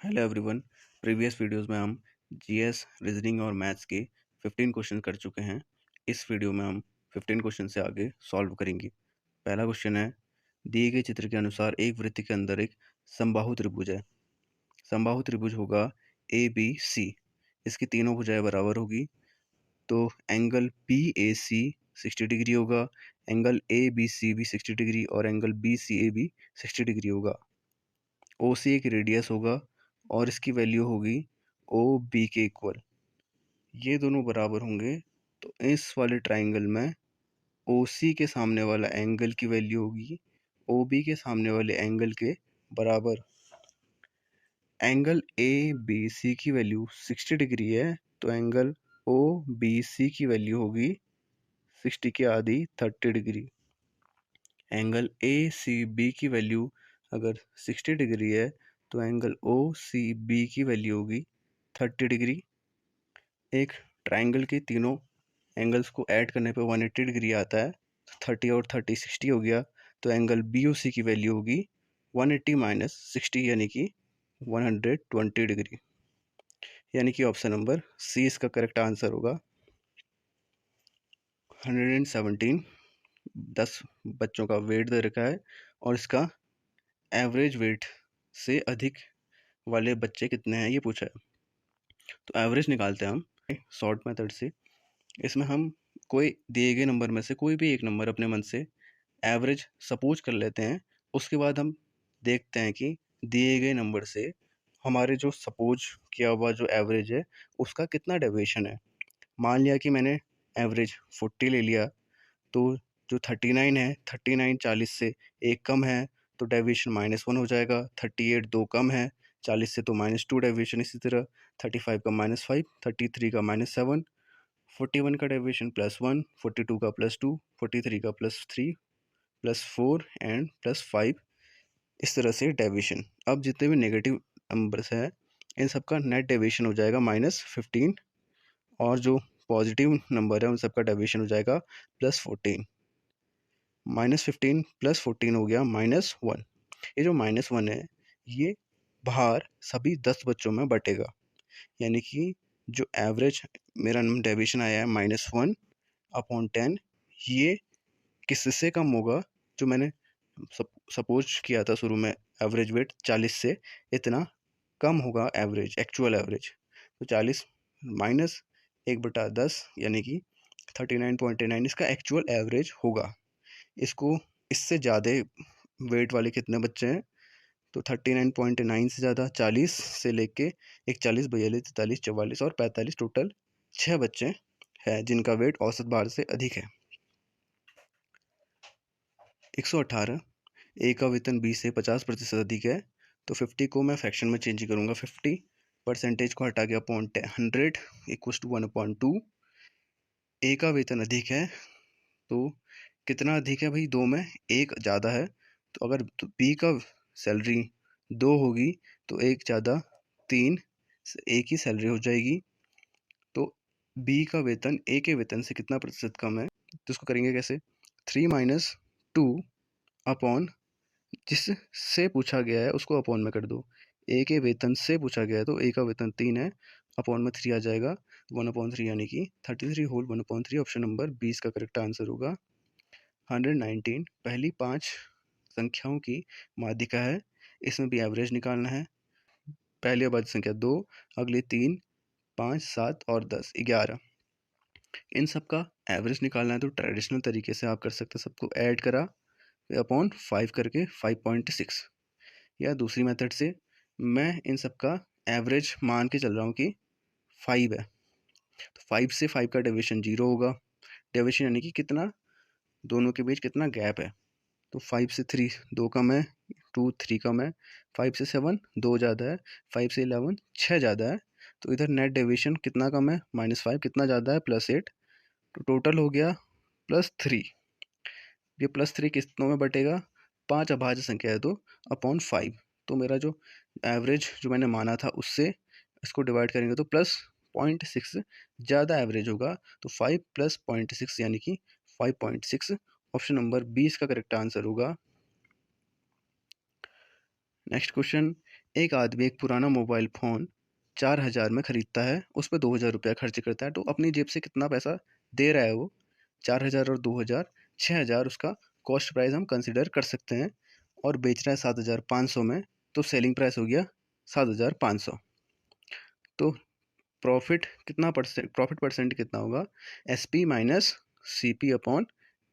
Hello everyone. Previous videos में हम GS, reasoning और मैथ्स के 15 क्वेश्चन कर चुके हैं। इस वीडियो में हम 15 क्वेश्चन से आगे सॉल्व करेंगे। पहला क्वेश्चन है, दिए गए चित्र के अनुसार एक वृत्त के अंदर एक समबाहु त्रिभुज है। समबाहु त्रिभुज होगा ए बी सी। इसकी तीनों भुजाएं बराबर होगी, तो angle P A C 60 degree होगा, एंगल ए बी सी भी 60 डिग्री और एंगल बी सी ए भी 60 डिग्री होगा। ओ सी एक रेडियस होगा और इसकी वैल्यू होगी ओ बी के इक्वल। ये दोनों बराबर होंगे, तो इस वाले ट्राइंगल में ओ सी के सामने वाला एंगल की वैल्यू होगी ओ बी के सामने वाले एंगल के बराबर। एंगल ए बी सी की वैल्यू 60 डिग्री है, तो एंगल ओ बी सी की वैल्यू होगी 60 की आधी 30 degree. Angle A C B की वैल्यू अगर 60 डिग्री है, तो एंगल ओ सी बी की वैल्यू होगी 30 डिग्री। एक ट्राइंगल के तीनों एंगल्स को ऐड करने पे 180 डिग्री आता है, 30 और 30 60 हो गया, तो एंगल बी ओ सी की वैल्यू होगी 180 माइनस 60 यानी कि 120 डिग्री। यानी कि ऑप्शन नंबर सी इसका करेक्ट आंसर होगा। 117 10 बच्चों का वेट दे रखा है और इसका एवरेज वेट से अधिक वाले बच्चे कितने हैं ये पूछा है। तो एवरेज निकालते हैं हम शॉर्ट मेथड से। इसमें हम कोई दिए गए नंबर में से कोई भी एक नंबर अपने मन से एवरेज सपोज कर लेते हैं। उसके बाद हम देखते हैं कि दिए गए नंबर से हमारे जो सपोज किया हुआ जो एवरेज है उसका कितना डेविएशन है। मान लिया कि मैंने एवरेज 40 ले लिया, तो जो 39 है, 39 40 से एक कम है तो डेविएशन -1 हो जाएगा। 38 2 कम है 40 से तो -2 डेविएशन। इसी तरह 35 का -5, 33 का -7, 41 का डेविएशन +1, 42 का +2, 43 का +3, +4 एंड +5। इस तरह से डेविएशन। अब जितने भी नेगेटिव नंबर्स हैं इन सबका नेट डेविएशन हो जाएगा -15 और जो पॉजिटिव नंबर है उन सबका डेविएशन हो जाएगा +14। -15 +14 हो गया -1। ये जो -1 है ये बाहर सभी 10 बच्चों में बटेगा, यानी कि जो एवरेज मेरा डेविएशन आया है -1/10, ये किससे कम होगा। जो मैंने सपोज किया था शुरू में एवरेज वेट 40 से इतना कम होगा एवरेज, एक्चुअल एवरेज। तो 40 माइनस 1/10 यानी कि 39.9 इसका एक्चुअल एवरेज होगा। इसको इससे ज़्यादा वेट वाले कितने बच्चे हैं, तो 39.9 से ज़्यादा 40 से लेके 41 42 43 44 और 45 टोटल 6 बच्चे हैं जिनका वेट औसत भार से अधिक है। 118 ए का वेतन 20 से 50% अधिक है, तो 50 को मैं फ्रैक्शन में चेंज करूंगा। 50 परसेंटेज को हटा के अपॉन 100 इक्वल्स टू 1/2। ए का वेतन अधिक है, तो कितना अधिक है भाई, 2 में 1 ज़्यादा है। तो अगर बी का सैलरी 2 होगी तो 1 ज़्यादा 3, एक ही सैलरी हो जाएगी। तो बी का वेतन ए के वेतन से कितना प्रतिशत कम है, तो इसको करेंगे कैसे, 3 - 2 अपॉन जिससे पूछा गया है उसको अपॉन में कर दो। ए के वेतन से पूछा गया है तो ए का वेतन 3 है, अपॉन में 3 आ जाएगा, 1/3 यानी कि 33 होल 1/3। ऑप्शन नंबर 20 का करेक्ट आंसर होगा। 119 पहली 5 संख्याओं की माध्यिका है, इसमें भी एवरेज निकालना है। पहली अभाज्य संख्या 2, अगली 3, 5 7 और 10 11। इन सब का एवरेज निकालना है तो ट्रेडिशनल तरीके से आप कर सकते हैं, सबको ऐड करा अपॉन 5 करके 5.6, या दूसरी मेथड से मैं इन सब का एवरेज मान के चल रहा हूँ कि 5 है, तो 5 से 5 का डेविएशन 0 होगा। डेविएशन यानी कि कितना दोनों के बीच कितना गैप है, तो 5 से 3 2 कम है, 2 3 कम है, 5 से 7 2 ज़्यादा है, 5 से 11 6 ज़्यादा है। तो इधर नेट डेविएशन कितना कम है, -5, कितना ज़्यादा है +8, तो टोटल हो गया +3। ये +3 कितनों में बटेगा, 5 अभाज्य संख्या है तो अपॉन 5। तो मेरा जो एवरेज जो मैंने माना था उससे इसको डिवाइड करेंगे तो +0.6 ज़्यादा एवरेज होगा, तो 5 + 0.6 यानी कि 5.6। ऑप्शन नंबर 20 का करेक्ट आंसर होगा। नेक्स्ट क्वेश्चन, एक आदमी एक पुराना मोबाइल फ़ोन 4,000 में ख़रीदता है, उस पे 2,000 रुपया खर्च करता है, तो अपनी जेब से कितना पैसा दे रहा है वो? 4,000 और 2,000 6,000 उसका कॉस्ट प्राइस हम कंसिडर कर सकते हैं, और बेच रहा है 7,500 में, तो सेलिंग प्राइस हो गया 7,500। तो प्रॉफिट परसेंट कितना होगा? S P minus C P upon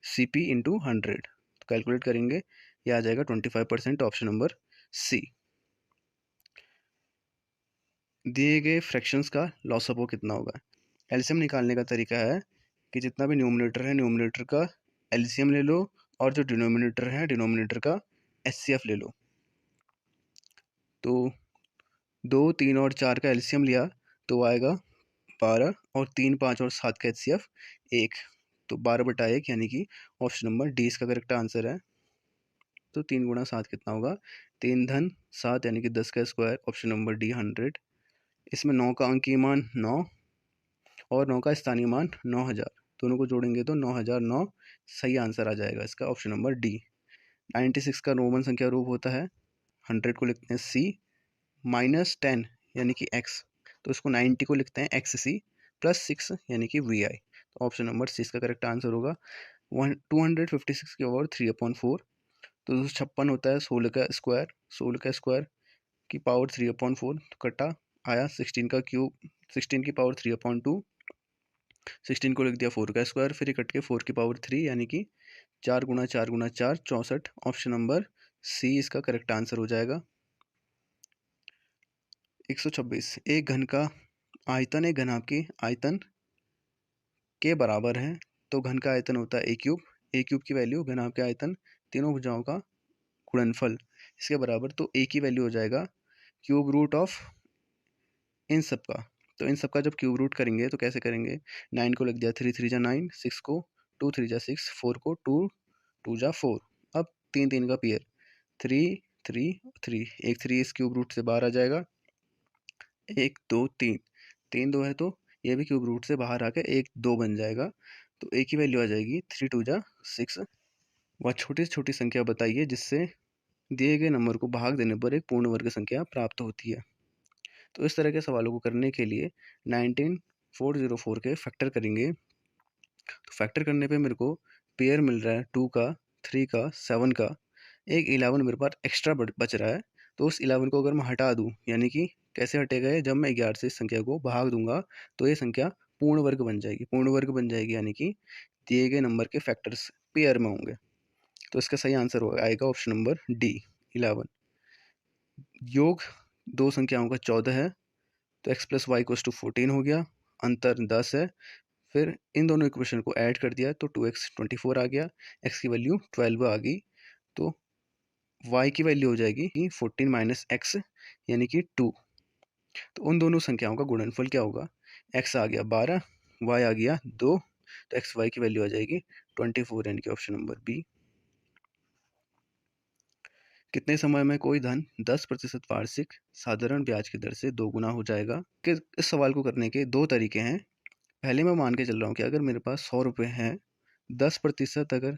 C P into 100। तो कैलकुलेट करेंगे, ये आ जाएगा 25%, ऑप्शन नंबर सी। दिए गए फ्रैक्शंस का लॉस ऑफ वो कितना होगा? एलसीएम निकालने का तरीका है कि जितना भी न्यूमरेटर है, न्यूमरेटर का एलसीएम ले लो, और जो डिनोमिनेटर है, डिनोमिनेटर का एचसीएफ ले लो। तो 2, 3 और 4 का एलसीएम लिया तो आएगा 12, और 3, 5 और 7 का एचसीएफ 1, तो 12/1, यानी कि ऑप्शन नंबर डी इसका करेक्ट आंसर है। तो 3 गुणा 7 कितना होगा? 3 धन 7 यानी कि 10 का स्क्वायर, ऑप्शन नंबर डी 100। इसमें 9 का अंकीय मान 9 और 9 का स्थानीय मान 9,000, दोनों को जोड़ेंगे तो 9,009 सही आंसर आ जाएगा इसका, ऑप्शन नंबर डी। 96 का रोमन संख्या रूप होता है, 100 को लिखते हैं सी माइनस 10 यानी कि एक्स, तो इसको 90 को लिखते हैं एक्स सी प्लस 6 यानी कि वी आई, तो ऑप्शन नंबर सी इसका करेक्ट आंसर होगा। 256 के ओवर 3/4, तो 256 होता है 16 का स्क्वायर, 16 का स्क्वायर की पावर 3/4, तो कटा आया 16 का क्यूब, 16 की पावर 3/2, 16 को लिख दिया 4 का स्क्वायर, फिर कट के 4 की पावर 3 यानी कि 4 गुणा 4 गुणा 4 64, ऑप्शन नंबर सी इसका करेक्ट आंसर हो जाएगा। 126, एक घन का आयतन एक घनाभ के आयतन के बराबर है, तो घन का आयतन होता है ए क्यूब की वैल्यू घनाभ के आयतन तीनों भुजाओं का गुणनफल इसके बराबर, तो ए की वैल्यू हो जाएगा क्यूब रूट ऑफ इन सब का। तो इन सब का जब क्यूब रूट करेंगे तो कैसे करेंगे? 9 को लिख दिया 3 3 जा 9, 6 को 2 3 जा 6, 4 को 2 2 जा 4, अब 3 3 का पेयर 3 3 3, एक 3 इस क्यूब रूट से बाहर आ जाएगा, 1 2 3, 3 2 है तो ये भी क्यूब रूट से बाहर आके 1 2 बन जाएगा, तो ए की वैल्यू आ जाएगी 3 2 जा 6। वह छोटी से छोटी संख्या बताइए जिससे दिए गए नंबर को भाग देने पर एक पूर्ण वर्ग संख्या प्राप्त होती है। तो इस तरह के सवालों को करने के लिए 19404 के फैक्टर करेंगे। तो फैक्टर करने पे मेरे को पेयर मिल रहा है 2 का, 3 का, 7 का, एक 11 मेरे पास एक्स्ट्रा बच रहा है, तो उस 11 को अगर मैं हटा दूं, यानी कि कैसे हटेगा ये? जब मैं 11 से इस संख्या को भाग दूंगा तो ये संख्या पूर्ण वर्ग बन जाएगी, पूर्ण वर्ग बन जाएगी, यानी कि दिए गए नंबर के फैक्टर्स पेयर में होंगे, तो इसका सही आंसर आएगा ऑप्शन नंबर डी 11। योग दो संख्याओं का 14 है, तो x plus y equals to 14 हो गया, अंतर 10 है, फिर इन दोनों इक्वेशन को ऐड कर दिया तो 2x 24 आ गया, x की वैल्यू 12 आ गई, तो y की वैल्यू हो जाएगी 14 माइनस एक्स यानी कि 2। तो उन दोनों संख्याओं का गुणनफल क्या होगा? x आ गया 12, y आ गया 2, तो एक्स वाई की वैल्यू आ जाएगी 24 यानी कि ऑप्शन नंबर बी। कितने समय में कोई धन 10% वार्षिक साधारण ब्याज की दर से दोगुना हो जाएगा? कि इस सवाल को करने के दो तरीके हैं। पहले मैं मान के चल रहा हूँ कि अगर मेरे पास 100 रुपये हैं, 10% अगर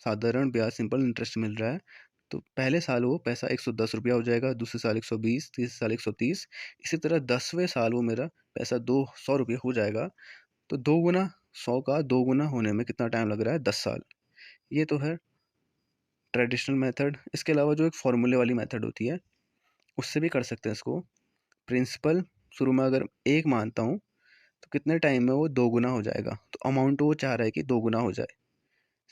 साधारण ब्याज सिंपल इंटरेस्ट मिल रहा है, तो पहले साल वो पैसा 110 रुपया हो जाएगा, दूसरे साल 120, तीसरे साल 130, इसी तरह 10वें साल वो मेरा पैसा 200 रुपये हो जाएगा। तो 2 गुना 100 का 2 गुना होने में कितना टाइम लग रहा है? 10 साल। ये तो है ट्रेडिशनल मेथड। इसके अलावा जो एक फॉर्मूले वाली मेथड होती है उससे भी कर सकते हैं इसको। प्रिंसिपल शुरू में अगर 1 मानता हूँ तो कितने टाइम में वो 2 गुना हो जाएगा, तो अमाउंट वो चाह रहा है कि 2 गुना हो जाए।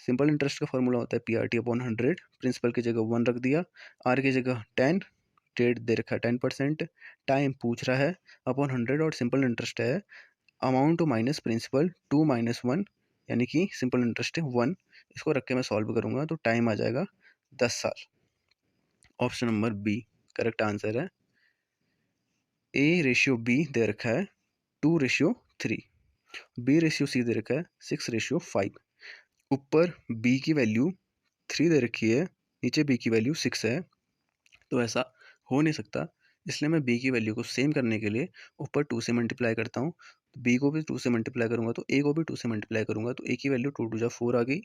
सिंपल इंटरेस्ट का फॉर्मूला होता है PRT अपॉन 100, प्रिंसिपल की जगह 1 रख दिया, आर की जगह 10, डेट दे रखा है 10%, टाइम पूछ रहा है अपॉन 100, और सिंपल इंटरेस्ट है अमाउंट माइनस प्रिंसिपल 2 माइनस 1 यानी कि सिंपल इंटरेस्ट है 1। इसको रख के मैं सॉल्व करूंगा तो टाइम आ जाएगा 10 साल। Option number B correct answer है। A/B दे रखा है 2/3, B/C दे रखा है 6/5। ऊपर B की वैल्यू 3 दे रखी है, नीचे B की वैल्यू 6 है, तो ऐसा हो नहीं सकता, इसलिए मैं B की वैल्यू को सेम करने के लिए ऊपर 2 से मल्टीप्लाई करता हूँ। B को भी 2 से मल्टीप्लाई करूंगा तो A को भी 2 से मल्टीप्लाई करूंगा, तो A की वैल्यू 2 2 जा 4 आ गई,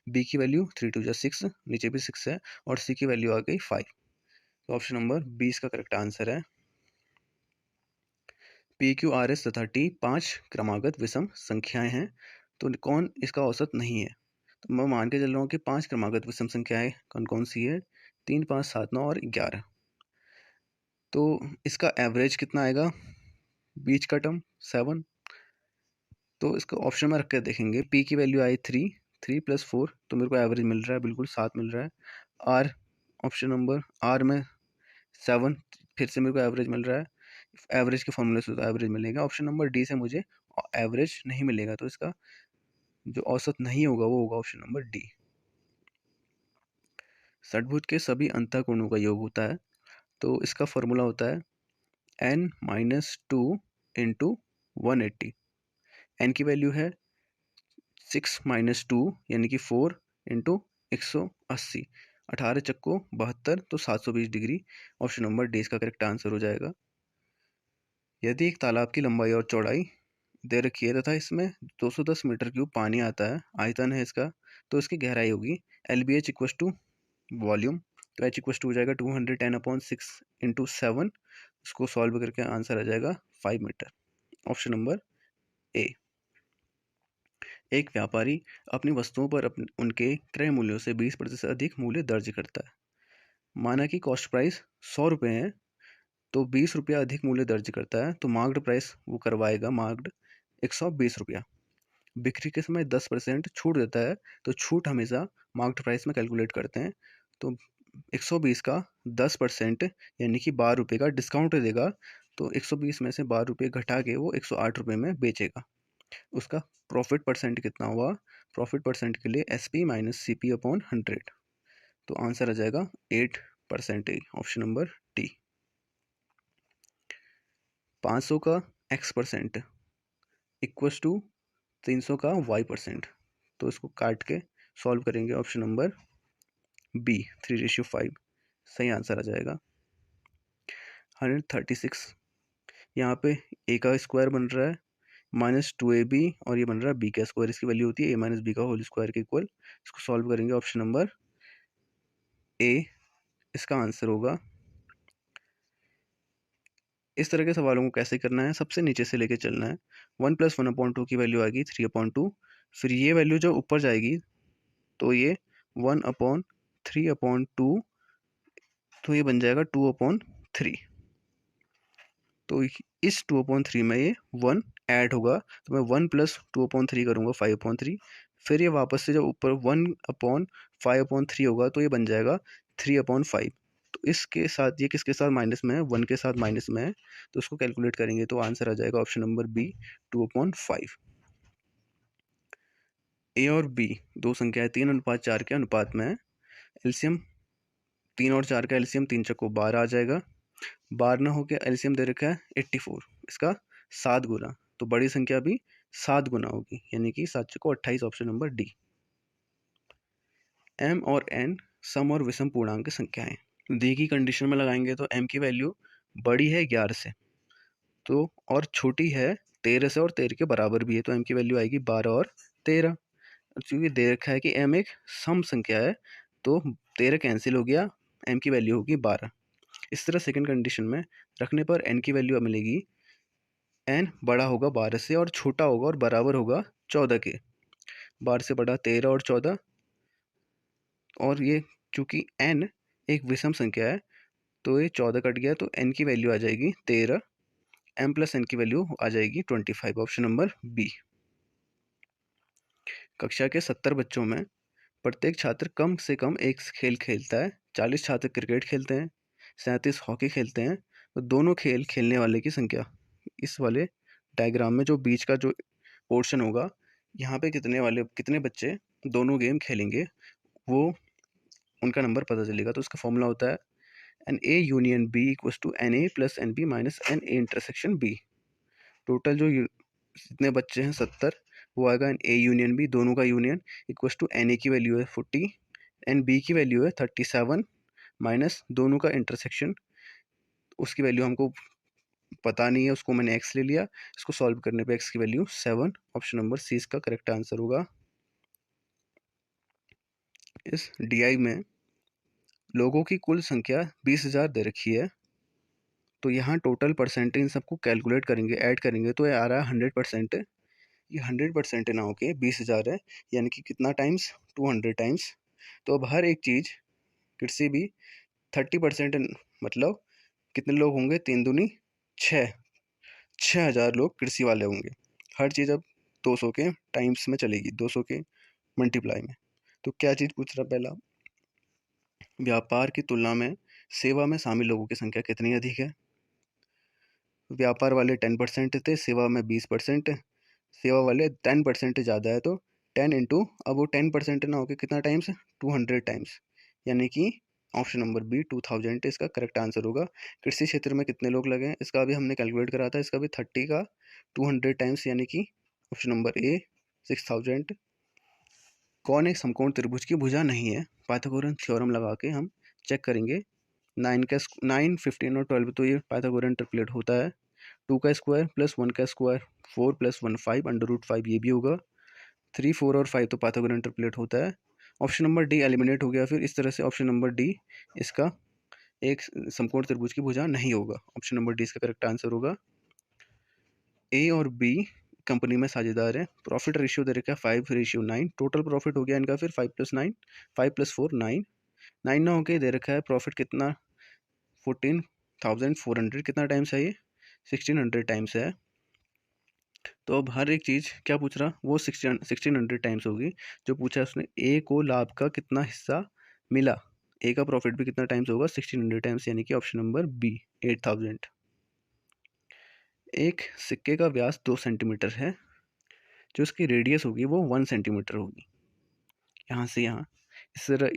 B की वैल्यू 3 2 जा 6, नीचे भी 6 है, और C की वैल्यू आ गई 5। तो ऑप्शन नंबर 20 का करेक्ट आंसर है। पी क्यू आर एस तथा टी 5 क्रमागत विषम संख्याएं हैं, तो कौन इसका औसत नहीं है? तो मैं मान के चल रहा हूँ कि 5 क्रमागत विषम संख्याएं कौन कौन सी है? 3, 5, 7, 9 और 11। तो इसका एवरेज कितना आएगा? बीच का टर्म 7। तो इसको ऑप्शन में रख कर देखेंगे। पी की वैल्यू आई 3 प्लस 4, तो मेरे को एवरेज मिल रहा है बिल्कुल 7 मिल रहा है। आर, ऑप्शन नंबर आर में 7, फिर से मेरे को एवरेज मिल रहा है। एवरेज के फॉर्मूले से तो एवरेज मिलेगा। ऑप्शन नंबर डी से मुझे एवरेज नहीं मिलेगा, तो इसका जो औसत नहीं होगा वो होगा ऑप्शन नंबर डी। षटभुज के सभी अंतःकोणों का योग होता है, तो इसका फॉर्मूला होता है n-2 इंटू 180। n की वैल्यू है 6 - 2 यानी कि 4 इंटू 180। 18 चक्को 72, तो 720 डिग्री। ऑप्शन नंबर डी इसका करेक्ट आंसर हो जाएगा। यदि एक तालाब की लंबाई और चौड़ाई दे रखी है तथा इसमें 210 मीटर क्यूब पानी आता है, आयतन है इसका, तो इसकी गहराई होगी L B H equals to volume, तो एच इक्वस टू हो जाएगा 210/6 इंटू 7। इसको सॉल्व करके आंसर आ जाएगा 5 मीटर। Option number A. एक व्यापारी अपनी वस्तुओं पर उनके क्रय मूल्यों से 20% अधिक मूल्य दर्ज करता है। माना कि कॉस्ट प्राइस 100 रुपये है, तो 20 रुपया अधिक मूल्य दर्ज करता है, तो मार्क्ड प्राइस वो करवाएगा मार्क्ड 120 रुपया। बिक्री के समय 10% छूट देता है, तो छूट हमेशा मार्क्ड प्राइस में कैलकुलेट करते हैं। तो 120 का 10% यानी कि 12 रुपये का डिस्काउंट देगा, तो 120 में से 12 रुपये घटा के वो 108 रुपये में बेचेगा। उसका प्रॉफिट परसेंट कितना हुआ? प्रॉफिट परसेंट के लिए SP - CP अपॉन 100, तो आंसर आ जाएगा 8%। Option number D. 500 का x% इक्वस टू 300 का y%, तो इसको काट के सॉल्व करेंगे। ऑप्शन नंबर बी 3:5 सही आंसर आ जाएगा। 136, यहाँ पे a का स्क्वायर बन रहा है -2ab और ये बन रहा है b का स्क्वायर। इसकी वैल्यू होती है a - b का होल स्क्वायर के इक्वल। इसको सॉल्व करेंगे। ऑप्शन नंबर ए इसका आंसर होगा। इस तरह के सवालों को कैसे करना है? सबसे नीचे से लेके चलना है। 1 + 1/2 की वैल्यू आएगी 3/2, फिर ये वैल्यू जब ऊपर जाएगी तो ये 1/3/2, तो ये बन जाएगा 2/3। तो इस 2/3 में ये 1 ऐड होगा, तो मैं 1 + 2/3 करूँगा 5/3। फिर ये वापस से जब ऊपर 1/5/3 होगा, तो ये बन जाएगा 3/5। तो इसके साथ ये किसके साथ माइनस में है? 1 के साथ माइनस में है, तो उसको कैलकुलेट करेंगे तो आंसर आ जाएगा ऑप्शन नंबर बी 2/5। ए और बी दो संख्याएं 3:4 के अनुपात में है। एलसीएम 3 और 4 का एलसीएम 3 चक्को 12 आ जाएगा। 12 ना होकर एलसीएम दे रखा है 84, इसका 7 गुना, तो बड़ी संख्या भी 7 गुना होगी, यानी कि 7 चक्को 28। Option number D. m और n सम और विषम पूर्णांक संख्याएं। दी की कंडीशन में लगाएंगे तो m की वैल्यू बड़ी है 11 से, तो और छोटी है 13 से, और 13 के बराबर भी है, तो m की वैल्यू आएगी 12 और 13। क्योंकि दे रखा है कि m एक सम संख्या है, तो 13 कैंसिल हो गया, m की वैल्यू होगी 12। इस तरह सेकंड कंडीशन में रखने पर n की वैल्यू मिलेगी, n बड़ा होगा 12 से और छोटा होगा और बराबर होगा 14 के। 12 से बड़ा 13 और 14, और ये चूंकि n एक विषम संख्या है, तो ये 14 कट गया, तो n की वैल्यू आ जाएगी 13। m + n की वैल्यू आ जाएगी 25। Option number B. कक्षा के 70 बच्चों में प्रत्येक छात्र कम से कम एक खेल खेलता है। 40 छात्र क्रिकेट खेलते हैं, 37 हॉकी खेलते हैं, तो दोनों खेल खेलने वाले की संख्या इस वाले डायग्राम में जो बीच का जो पोर्शन होगा, यहाँ पे कितने बच्चे दोनों गेम खेलेंगे, वो उनका नंबर पता चलेगा। तो उसका फॉर्मूला होता है NA union B = NA + NB - NA intersection B। Total जो जितने बच्चे हैं 70, वो आएगा A यूनियन B, दोनों का यूनियन, NA की वैल्यू है 40, NB की वैल्यू है 37, माइनस दोनों का इंटरसेक्शन, उसकी वैल्यू हमको पता नहीं है, उसको मैंने x ले लिया। इसको सॉल्व करने पे x की वैल्यू 7। ऑप्शन नंबर सी इसका करेक्ट आंसर होगा। इस DI में लोगों की कुल संख्या 20,000 दे रखी है, तो यहाँ टोटल परसेंट इन सबको कैलकुलेट करेंगे, ऐड करेंगे तो ये आ रहा है 100%। ये 100% ना होके 20,000 है, यानी कि कितना टाइम्स, 200 टाइम्स। तो अब हर एक चीज़ कृषि भी 30%, मतलब कितने लोग होंगे, 3 दूनी 6, 6,000 लोग कृषि वाले होंगे। हर चीज़ अब 200 के टाइम्स में चलेगी, 200 के मल्टीप्लाई में। तो क्या चीज़ पूछ रहा पहला, व्यापार की तुलना में सेवा में शामिल लोगों की संख्या कितनी अधिक है। व्यापार वाले 10% थे, सेवा में 20%, सेवा वाले 10% ज़्यादा है, तो 10 इंटू, अब वो 10% ना होकर कितना टाइम्स, 200 टाइम्स, यानी कि ऑप्शन नंबर बी 2000 इसका करेक्ट आंसर होगा। कृषि क्षेत्र में कितने लोग लगे हैं, इसका भी हमने कैलकुलेट करा था, इसका भी 30 का 200 टाइम्स, यानी कि ऑप्शन नंबर ए 6000। कौन एक समकोण त्रिभुज की भुजा नहीं है, पाइथागोरन थ्योरम लगा के हम चेक करेंगे। 9, 15 और 12 तो ये पाइथागोरन ट्रिपलेट होता है। 2 का स्क्वायर प्लस 1 का स्क्वायर 4 प्लस 1 5 √5 ये भी होगा। 3, 4 और 5 तो पाइथागोरन ट्रिपलेट होता है। ऑप्शन नंबर डी एलिमिनेट हो गया, फिर इस तरह से ऑप्शन नंबर डी इसका एक समकोण त्रिभुज की भुजा नहीं होगा। ऑप्शन नंबर डी इसका करेक्ट आंसर होगा। ए और बी कंपनी में साझेदार है, प्रॉफिट रेशियो दे रखा है 5:9, टोटल प्रॉफिट हो गया इनका फिर 5 + 9, 5 + 4 9, 9 ना होके दे रखा है प्रॉफिट कितना, 14,400, कितना टाइम्स है ये, 1600 टाइम्स है। तो अब हर एक चीज़ क्या पूछ रहा, वो 1600 टाइम्स होगी। जो पूछा है उसने, ए को लाभ का कितना हिस्सा मिला, ए का प्रॉफिट भी कितना टाइम्स होगा, 1600 टाइम्स, यानी कि ऑप्शन नंबर बी 8000। एक सिक्के का व्यास 2 सेंटीमीटर है, जो उसकी रेडियस होगी वो 1 सेंटीमीटर होगी। यहाँ से यहाँ इस तरह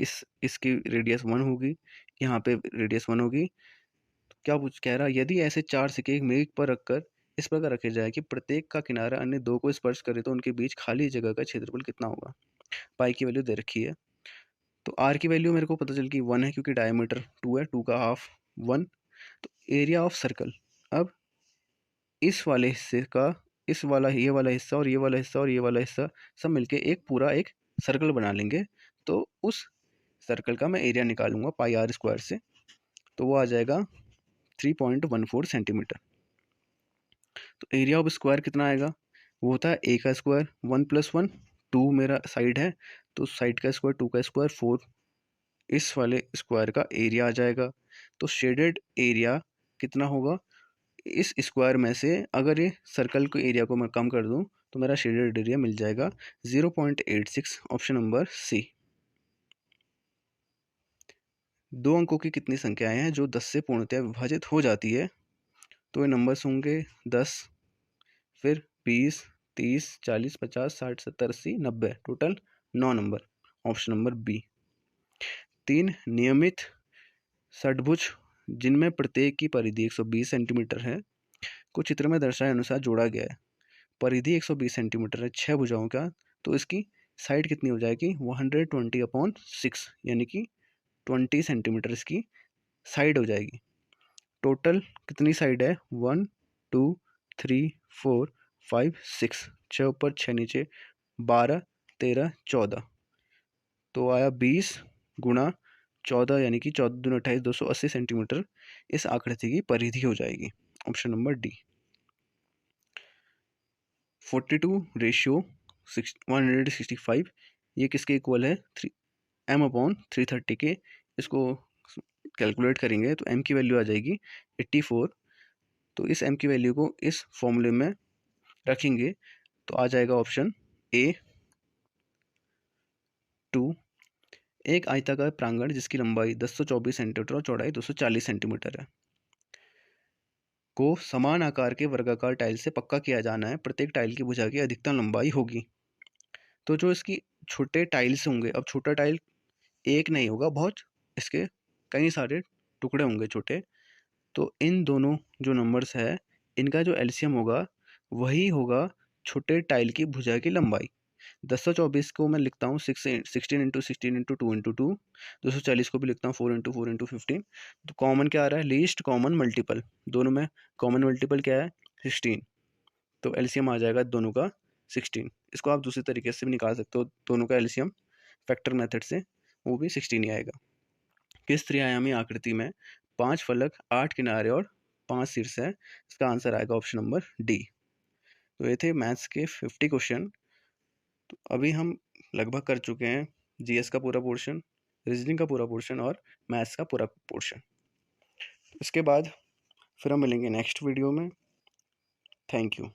इसकी रेडियस 1 होगी, यहाँ पे रेडियस 1 होगी। तो क्या पूछ कह रहा, यदि ऐसे 4 सिक्के एक मेज पर रखकर इस प्रकार रखे जाए कि प्रत्येक का किनारा अन्य 2 को स्पर्श करे, तो उनके बीच खाली जगह का क्षेत्रफल कितना होगा। पाई की वैल्यू दे रखी है, तो आर की वैल्यू मेरे को पता चल गई 1 है, क्योंकि डायमीटर 2 है, 2 का हाफ 1। तो एरिया ऑफ सर्कल, अब इस वाले हिस्से का, इस वाला, ये वाला हिस्सा और ये वाला हिस्सा और ये वाला हिस्सा सब मिलके एक पूरा एक सर्कल बना लेंगे। तो उस सर्कल का मैं एरिया निकालूंगा पाई आर स्क्वायर से, तो वो आ जाएगा 3.14 सेंटीमीटर। तो एरिया ऑफ स्क्वायर कितना आएगा, वो होता है ए का स्क्वायर 1 + 1, 2 मेरा साइड है, तो साइड का स्क्वायर 2 का स्क्वायर 4, इस वाले स्क्वायर का एरिया आ जाएगा। तो शेडेड एरिया कितना होगा, इस स्क्वायर में से अगर ये सर्कल के एरिया को मैं कम कर दूं, तो मेरा शेडेड एरिया मिल जाएगा 0.86, ऑप्शन नंबर सी। 2 अंकों की कितनी संख्याएं हैं जो 10 से पूर्णतया विभाजित हो जाती है, तो ये नंबर्स होंगे 10, फिर 20, 30, 40, 50, 60, 70, 80, 90, total 9 number, option number B. 3 नियमित षटभुज जिनमें प्रत्येक की परिधि 120 सेंटीमीटर है, को चित्र में दर्शाए अनुसार जोड़ा गया है। परिधि 120 सेंटीमीटर है 6 भुजाओं का, तो इसकी साइड कितनी हो जाएगी, 120/6, यानी कि 20 सेंटीमीटर इसकी साइड हो जाएगी। टोटल कितनी साइड है, 1 2 3 4 5 6, 6 ऊपर 6 नीचे, 12 13 14, तो आया 20 गुणा 14, यानी कि 14 दूनी 28, 280 सेंटीमीटर इस आकृति की परिधि हो जाएगी। Option number D. 42:165, ये किसके इक्वल है, m/330 के। इसको कैलकुलेट करेंगे तो m की वैल्यू आ जाएगी 84। तो इस m की वैल्यू को इस फॉर्मूले में रखेंगे तो आ जाएगा ऑप्शन ए 2। एक आयताकार प्रांगण जिसकी लंबाई 1024 सेंटीमीटर और चौड़ाई 240 सेंटीमीटर है, को समान आकार के वर्गाकार टाइल से पक्का किया जाना है। प्रत्येक टाइल की भुजा की अधिकतम लंबाई होगी। तो जो इसकी छोटे टाइल्स होंगे, अब छोटा टाइल एक नहीं होगा, बहुत इसके कई सारे टुकड़े होंगे छोटे, तो इन दोनों जो नंबर्स है इनका जो एलसीएम होगा वही होगा छोटे टाइल की भुजा की लंबाई। 1024 को मैं लिखता हूँ 16 × 16 × 2 × 2, 240 को भी लिखता हूँ 4 × 4 × 15। तो कॉमन क्या आ रहा है, लीस्ट कॉमन मल्टीपल, दोनों में कॉमन मल्टीपल क्या है, 16, तो एलसीएम आ जाएगा दोनों का 16। इसको आप दूसरे तरीके से भी निकाल सकते हो, दोनों का एलसीएम फैक्टर मेथड से, वो भी 16 ही आएगा। किस त्रिआयामी आकृति में 5 फलक, 8 किनारे और 5 शीर्ष है? इसका आंसर आएगा ऑप्शन नंबर डी। तो ये थे मैथ्स के 50 क्वेश्चन। तो अभी हम लगभग कर चुके हैं जीएस का पूरा पोर्शन, रीजनिंग का पूरा पोर्शन और मैथ्स का पूरा पोर्शन। इसके बाद फिर हम मिलेंगे नेक्स्ट वीडियो में। Thank you.